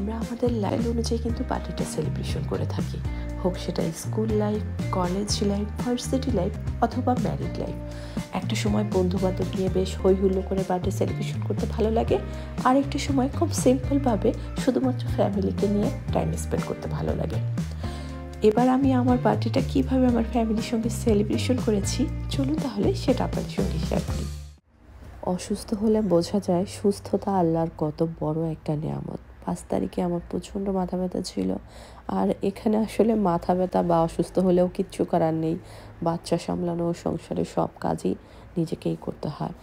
আমরা আমাদের লাইফ অনুযায়ী কিন্তু বার্থডেটা সেলিব্রেশন করে থাকি, হোক সেটা school life, college life, varsity life অথবা ম্যারিড লাইফ। একটা সময় বন্ধুবান্ধব নিয়ে বেশ হই হুল্লো করে বার্থডে সেলিব্রেশন করতে ভালো লাগে, আর একটা সময় খুব সিম্পলভাবে শুধুমাত্র ফ্যামিলিকে নিয়ে টাইম স্পেন্ড করতে ভালো লাগে। এবার আমি আমার বার্থডেটা কীভাবে আমার ফ্যামিলির সঙ্গে সেলিব্রেশন করেছি, চলুন তাহলে সেটা আপনাদের সঙ্গে শেয়ার করি। অসুস্থ হলে বোঝা যায় সুস্থতা আল্লাহর কত বড় একটা নিয়ামত। 5 তারিখে আমার প্রচণ্ড মাথা ব্যথা ছিল, আর এখানে আসলে মাথা ব্যথা বা অসুস্থ হলেও কিচ্ছু করার নেই। বাচ্চা সামলানো, সংসারের সব কাজই নিজেকেই করতে হয়।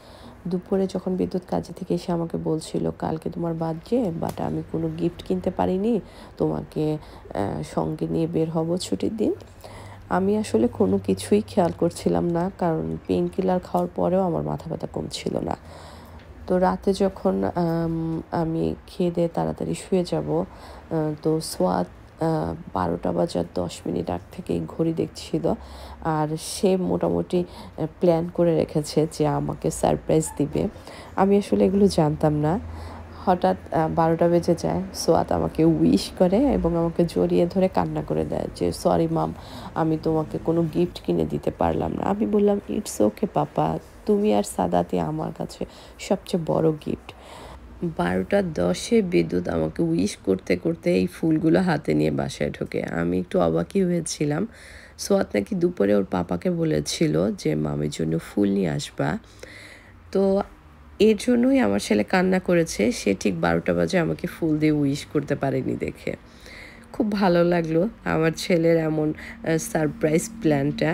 দুপুরে যখন বিদ্যুৎ কাজে থেকে এসে আমাকে বলছিল কালকে তোমার বার্থডে, বাট আমি কোনো গিফট কিনতে পারিনি, তোমাকে সঙ্গে নিয়ে বের হব ছুটির দিন। আমি আসলে কোনো কিছুই খেয়াল করছিলাম না, কারণ পেইন কিলার খাওয়ার পরেও আমার মাথা ব্যথা কমছিল না। তো রাতে যখন আমি খেয়ে দিয়ে তাড়াতাড়ি শুয়ে যাব, তো সোয়াদ 12টা বাজার 10 মিনিট আগ থেকেই ঘড়ি দেখছিল, আর সে মোটামুটি প্ল্যান করে রেখেছে যে আমাকে সারপ্রাইজ দিবে। আমি আসলে এগুলো জানতাম না। হঠাৎ 12টা বেজে যায়, সোয়াত আমাকে উইশ করে এবং আমাকে জড়িয়ে ধরে কান্না করে দেয় যে সরি মাম, আমি তোমাকে কোনো গিফট কিনে দিতে পারলাম না। আমি বললাম ইটস ওকে পাপা, তুমি আর সাদাতই আমার কাছে সবচেয়ে বড় গিফট। 12টা 10-এ বিদ্যুৎ আমাকে উইশ করতে করতে এই ফুলগুলো হাতে নিয়ে বাসায় ঢোকে। আমি একটু অবাকই হয়েছিলাম। সোয়াত নাকি দুপুরে ওর পাপাকে বলেছিল যে মামির জন্য ফুল নিয়ে আসবা। তো এর জন্যই আমার ছেলে কান্না করেছে, সে ঠিক 12টা বাজে আমাকে ফুল দিয়ে উইশ করতে পারেনি দেখে। খুব ভালো লাগলো আমার ছেলের এমন সারপ্রাইজ প্ল্যানটা।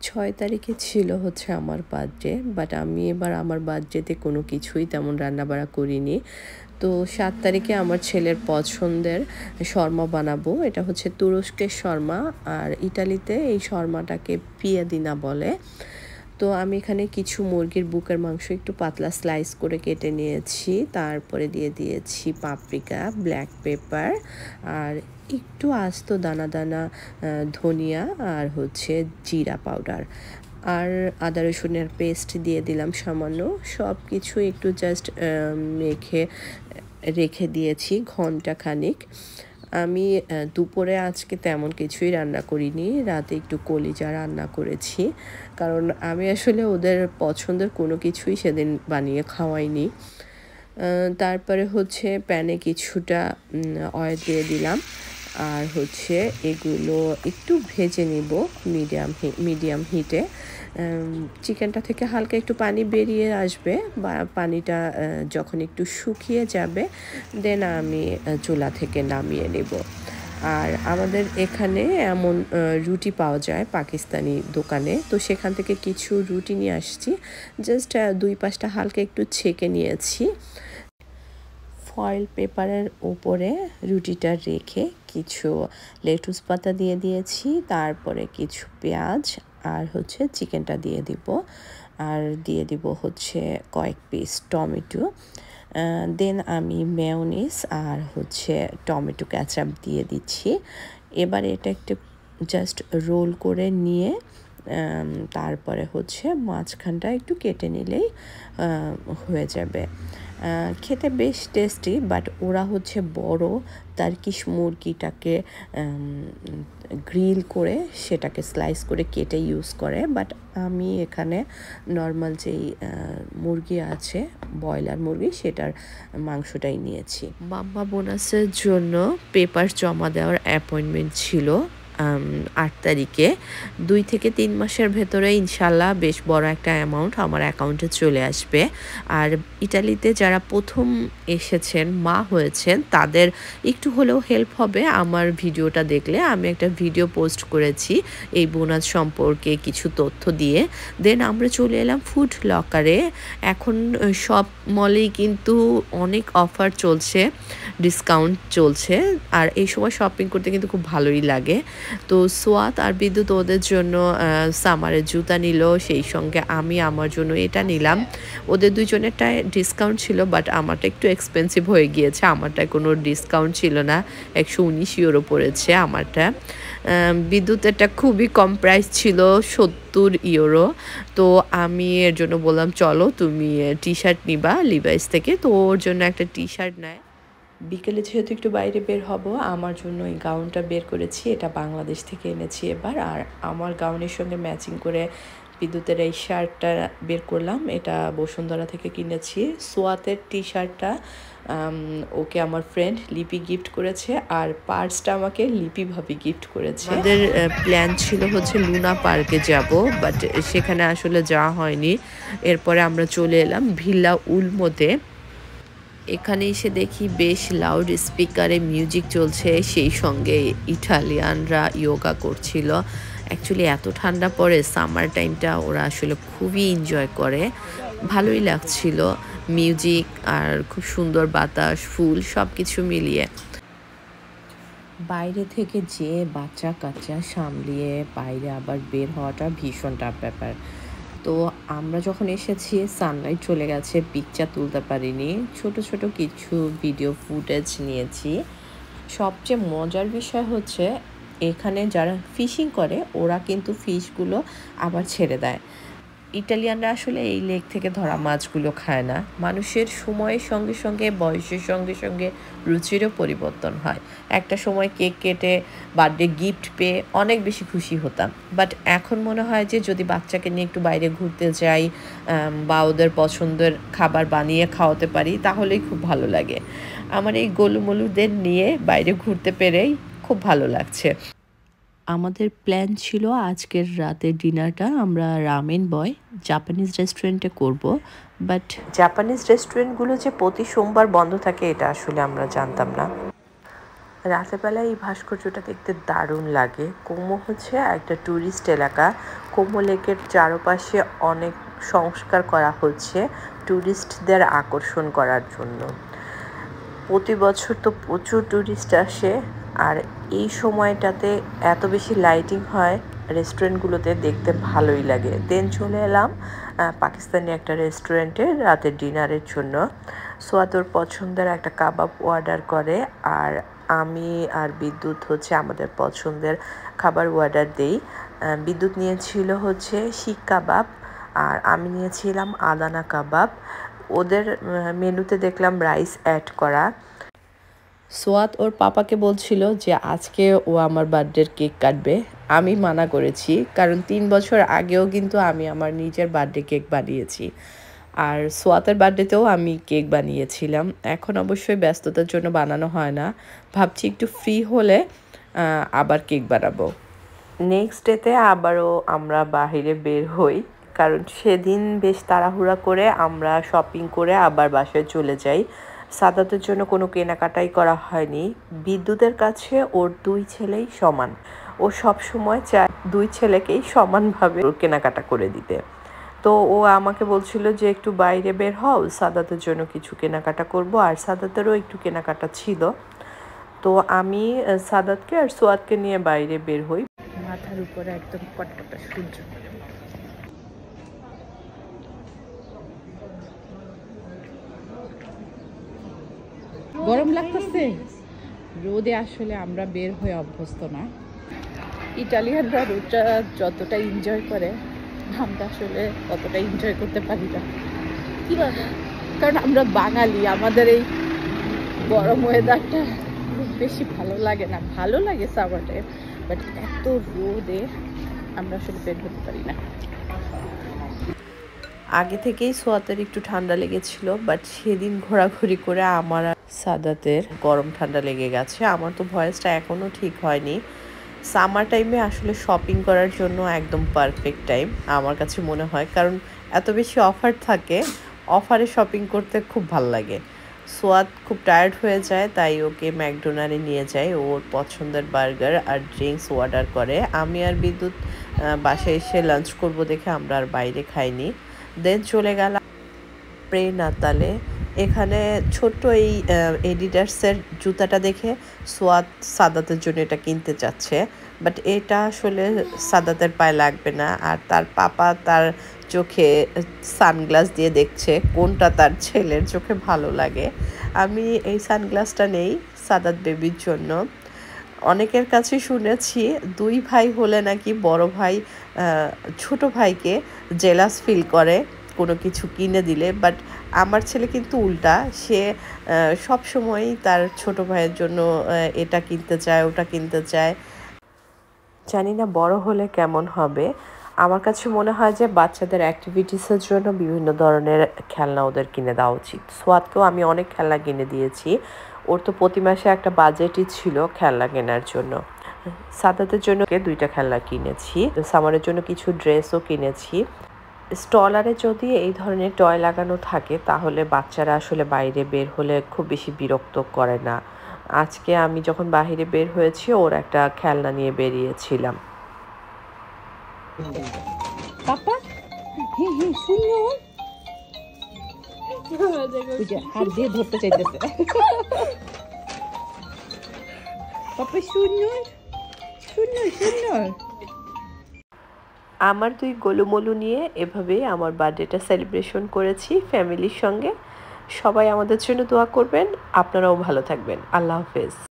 6 তারিখে ছিল হচ্ছে আমার বার্থডে, বাট আমি এবার আমার বার্থডেতে কোনো কিছুই তেমন রান্নাবাড়া করিনি। তো 7 তারিখে আমার ছেলের পছন্দের শর্মা বানাবো। এটা হচ্ছে তুরস্কের শর্মা, আর ইটালিতে এই শর্মাটাকে পিয়াদিনা বলে। তো আমি এখানে কিছু মুরগির বুকের মাংস একটু পাতলা স্লাইস করে কেটে নিয়েছি, তারপরে দিয়ে দিয়েছি পাপরিকা, ব্ল্যাক পেপার, আর একটু আস্ত দানা দানা ধনিয়া, আর হচ্ছে জিরা পাউডার, আর আদা রসুনের পেস্ট দিয়ে দিলাম সামান্য। সব কিছু একটু জাস্ট মেখে রেখে দিয়েছি ঘন্টা খানিক। আমি দুপুরে আজকে তেমন কিছুই রান্না করিনি, রাতে একটু কলিজা রান্না করেছি, কারণ আমি আসলে ওদের পছন্দের কোনো কিছুই সেদিন বানিয়ে খাওয়াইনি। তারপরে হচ্ছে প্যানে কিছুটা অয়েল দিয়ে দিলাম, আর হচ্ছে এগুলো একটু ভেজে নিব মিডিয়াম হিটে। চিকেনটা থেকে হালকা একটু পানি বেরিয়ে আসবে, বা পানিটা যখন একটু শুকিয়ে যাবে দেন আমি চুলা থেকে নামিয়ে নেব। আর আমাদের এখানে এমন রুটি পাওয়া যায় পাকিস্তানি দোকানে, তো সেখান থেকে কিছু রুটি নিয়ে আসছি, জাস্ট 2 পাশটা হালকা একটু ছেঁকে নিয়েছি। ফয়েল পেপারের উপরে রুটিটা রেখে কিছু লেটুস পাতা দিয়ে দিয়েছি, তারপরে কিছু পেঁয়াজ, আর হচ্ছে চিকেনটা দিয়ে দিব, আর দিয়ে দিব হচ্ছে কয়েক পিস টমেটো। দেন আমি মেয়োনিজ আর হচ্ছে টমেটো ক্যাচাপ দিয়ে দিচ্ছি। এবার এটা একটু জাস্ট রোল করে নিয়ে তারপরে হচ্ছে মাঝখানটা একটু কেটে নিলেই হয়ে যাবে। খেতে বেশ টেস্টি, বাট ওরা হচ্ছে বড় টার্কিশ মুরগিটাকে গ্রিল করে সেটাকে স্লাইস করে কেটে ইউজ করে, বাট আমি এখানে নর্মাল যেই মুরগি আছে ব্রয়লার মুরগি সেটার মাংসটাই নিয়েছি। মাম্মা বোনাসের জন্য পেপার জমা দেওয়ার অ্যাপয়েন্টমেন্ট ছিল 8 তারিখে। 2 থেকে 3 মাসের ভেতরে ইনশাল্লাহ বেশ বড় একটা অ্যামাউন্ট আমার অ্যাকাউন্টে চলে আসবে। আর ইটালিতে যারা প্রথম এসেছেন, মা হয়েছেন, তাদের একটু হলেও হেল্প হবে আমার ভিডিওটা দেখলে। আমি একটা ভিডিও পোস্ট করেছি এই বোনাস সম্পর্কে কিছু তথ্য দিয়ে। দেন আমরা চলে এলাম ফুড লকারে। এখন সব মলেই কিন্তু অনেক অফার চলছে, ডিসকাউন্ট চলছে, আর এই সময় শপিং করতে কিন্তু খুব ভালোই লাগে। তো সোয়াত আর বিদ্যুৎ ওদের জন্য সামারের জুতা নিল, সেই সঙ্গে আমি আমার জন্য এটা নিলাম। ওদের দুজনেরটায় ডিসকাউন্ট ছিল, বাট আমারটা একটু এক্সপেন্সিভ হয়ে গিয়েছে। আমারটায় কোনো ডিসকাউন্ট ছিল না, 119 ইউরো পড়েছে আমারটা। বিদ্যুতেরটা খুবই কম প্রাইস ছিল, 70 ইউরো। তো আমি এর জন্য বললাম চলো তুমি টি শার্ট নিবা লিভাইস থেকে, তো ওর জন্য একটা টি শার্ট নেয়। বিকেলে যেহেতু একটু বাইরে বের হব, আমার জন্য এই গাউনটা বের করেছি। এটা বাংলাদেশ থেকে এনেছি এবার। আর আমার গাউনের সঙ্গে ম্যাচিং করে বিদ্যুতের এই শার্টটা বের করলাম। এটা বসুন্ধরা থেকে কিনেছি। সোয়াতের টি শার্টটা ওকে আমার ফ্রেন্ড লিপি গিফট করেছে, আর পার্সটা আমাকে লিপি ভাবি গিফট করেছে। আমাদের প্ল্যান ছিল হচ্ছে লুনা পার্কে যাব, বাট সেখানে আসলে যাওয়া হয়নি। এরপরে আমরা চলে এলাম ভিল্লা উলমোতে। এখানে এসে দেখি বেশ লাউড স্পিকারে মিউজিক চলছে, সেই সঙ্গে ইটালিয়ানরা ইয়োগা করছিল। অ্যাকচুয়ালি এত ঠান্ডা পড়ে, সামার টাইমটা ওরা আসলে খুবই এনজয় করে। ভালোই লাগছিল মিউজিক আর খুব সুন্দর বাতাস, ফুল সব কিছু মিলিয়ে। বাইরে থেকে যে বাচ্চা কাচ্চা সামলিয়ে বাইরে আবার বের হওয়াটা ভীষণ টাফ ব্যাপার। তো আমরা যখন এসেছি সানলাইট চলে গেছে, পিকচার তুলতে পারিনি। ছোট ছোট কিছু ভিডিও ফুটেজ নিয়েছি। সবচেয়ে মজার বিষয় হচ্ছে এখানে যারা ফিশিং করে ওরা কিন্তু ফিশগুলো আবার ছেড়ে দেয়। ইটালিয়ানরা আসলে এই লেক থেকে ধরা মাছগুলো খায় না। মানুষের সময়ের সঙ্গে সঙ্গে, বয়সের সঙ্গে সঙ্গে রুচিরও পরিবর্তন হয়। একটা সময় কেক কেটে বার্থডে গিফট পেয়ে অনেক বেশি খুশি হতাম, বাট এখন মনে হয় যে যদি বাচ্চাকে নিয়ে একটু বাইরে ঘুরতে যাই বা ওদের পছন্দের খাবার বানিয়ে খাওয়াতে পারি তাহলেই খুব ভালো লাগে। আমার এই গোলুমলুদের নিয়ে বাইরে ঘুরতে পেরেই খুব ভালো লাগছে। আমাদের প্ল্যান ছিল আজকের রাতের ডিনারটা আমরা রামেন বয় জাপানিজ রেস্টুরেন্টে করব, বাট জাপানিজ রেস্টুরেন্টগুলো যে প্রতি সোমবার বন্ধ থাকে এটা আসলে আমরা জানতাম না। রাতের বেলায় এই ভাস্কর্যটা দেখতে দারুণ লাগে। কোমো হচ্ছে একটা ট্যুরিস্ট এলাকা। কোমো লেকের চারপাশে অনেক সংস্কার করা হচ্ছে ট্যুরিস্টদের আকর্ষণ করার জন্য। প্রতি বছর তো প্রচুর ট্যুরিস্ট আসে, আর এই সময়টাতে এত বেশি লাইটিং হয় রেস্টুরেন্টগুলোতে, দেখতে ভালোই লাগে। দেন চলে এলাম পাকিস্তানি একটা রেস্টুরেন্টে রাতের ডিনারের জন্য। সোয়াদর পছন্দের একটা কাবাব অর্ডার করে, আর আমি আর বিদ্যুৎ হচ্ছে আমাদের পছন্দের খাবার অর্ডার দেই। বিদ্যুৎ নিয়েছিল হচ্ছে শিক কাবাব, আর আমি নিয়েছিলাম আদানা কাবাব। ওদের মেনুতে দেখলাম রাইস অ্যাড করা। সোয়াত ওর পাপাকে বলছিল যে আজকে ও আমার বার্থডের কেক কাটবে। আমি মানা করেছি, কারণ 3 বছর আগেও কিন্তু আমি আমার নিজের বার্থডে কেক বানিয়েছি, আর সোয়াতের বার্থডেতেও আমি কেক বানিয়েছিলাম। এখন অবশ্যই ব্যস্ততার জন্য বানানো হয় না। ভাবছি একটু ফ্রি হলে আবার কেক বানাবো। নেক্সট ডেতে আবারও আমরা বাহিরে বের হই, কারণ সেদিন বেশ তাড়াহুড়া করে আমরা শপিং করে আবার বাসায় চলে যাই। সাদাতের জন্য কোনো কেনাকাটাই করা হয়নি। বিদ্যুতের কাছে ওর 2 ছেলেই সমান। ও সব সময় চায় 2 ছেলেকেই সমানভাবে কেনাকাটা করে দিতে। তো ও আমাকে বলছিল যে একটু বাইরে বের হও, সাদাতের জন্য কিছু কেনাকাটা করব, আর সাদাতেরও একটু কেনাকাটা ছিল। তো আমি সাদাতকে আর সোয়াদকে নিয়ে বাইরে বের হই। মাথার উপরে একদম কটকটা সূর্য। গরম লাগতেছে রোদে, আসলে আমরা বের হয়ে অভ্যস্ত না। ইটালিয়ানরা রোদটা যতটা এনজয় করে আমরা আসলে ততটা এনজয় করতে পারি না। কীভাবে? কারণ আমরা বাঙালি, আমাদের এই গরম ওয়েদারটা খুব বেশি ভালো লাগে না। ভালো লাগে সামার টাইম, বাট এত রোদে আমরা আসলে বের হতে পারি না। আগে থেকেই সোয়াতের একটু ঠান্ডা লেগেছিল, বাট সেদিন ঘোরাঘুরি করে আমার সাদাতের গরম ঠান্ডা লেগে গেছে। আমার তো ভয়েসটা এখনও ঠিক হয়নি। সামার টাইমে আসলে শপিং করার জন্য একদম পারফেক্ট টাইম আমার কাছে মনে হয়, কারণ এত বেশি অফার থাকে। অফারে শপিং করতে খুব ভাল লাগে। সোয়াদ খুব টায়ার্ড হয়ে যায়, তাই ওকে ম্যাকডোনাল্ডে নিয়ে যায়। ওর পছন্দের বার্গার আর ড্রিঙ্কস অর্ডার করে। আমি আর বিদ্যুৎ বাসায় এসে লাঞ্চ করব দেখে আমরা আর বাইরে খাইনি। দেন চলে গেলাম প্রে নাতালে। এখানে ছোট্ট এই এডিডাসের জুতাটা দেখে সোয়াদ সাদাতের জন্য এটা কিনতে চাচ্ছে, বাট এটা আসলে সাদাতের পায়ে লাগবে না। আর তার পাপা তার চোখে সানগ্লাস দিয়ে দেখছে কোনটা তার ছেলের চোখে ভালো লাগে। আমি এই সানগ্লাসটা নেই সাদাত বেবির জন্য। অনেকের কাছে শুনেছি 2 ভাই হলে নাকি বড় ভাই ছোট ভাইকে জেলাস ফিল করে, কোনো কিছু কিনে দিলে। বাট আমার ছেলে কিন্তু উল্টা, সে সবসময়ই তার ছোট ভাইয়ের জন্য এটা কিনতে চায়, ওটা কিনতে চায়। জানি না বড় হলে কেমন হবে। আমার কাছে মনে হয় যে বাচ্চাদের অ্যাক্টিভিটিসের জন্য বিভিন্ন ধরনের খেলনা ওদের কিনে দেওয়া উচিত। সোয়াদকেও আমি অনেক খেলনা কিনে দিয়েছি। ওর তো প্রতি মাসে একটা বাজেটই ছিল খেলনা কেনার জন্য। সাদাতের জন্য 2টা খেলনা কিনেছি, সামারের জন্য কিছু ড্রেসও কিনেছি। স্টলারে যদি এই ধরনের টয় লাগানো থাকে তাহলে বাচ্চারা আসলে বাইরে বের হলে খুব বেশি বিরক্ত করে না। আজকে আমি যখন বাইরে বের হয়েছি ওর একটা খেলনা নিয়ে বেরিয়েছিলাম। পাপা শুনো, হাত দিয়ে ধরতে চাইতেছে। পাপা শুনো শুনো শুনো। আমার 2 গোলুমলু নিয়ে এভাবেই আমার বার্থডেটা সেলিব্রেশন করেছি ফ্যামিলির সঙ্গে। সবাই আমাদের জন্য দোয়া করবেন। আপনারাও ভালো থাকবেন। আল্লাহ হাফেজ।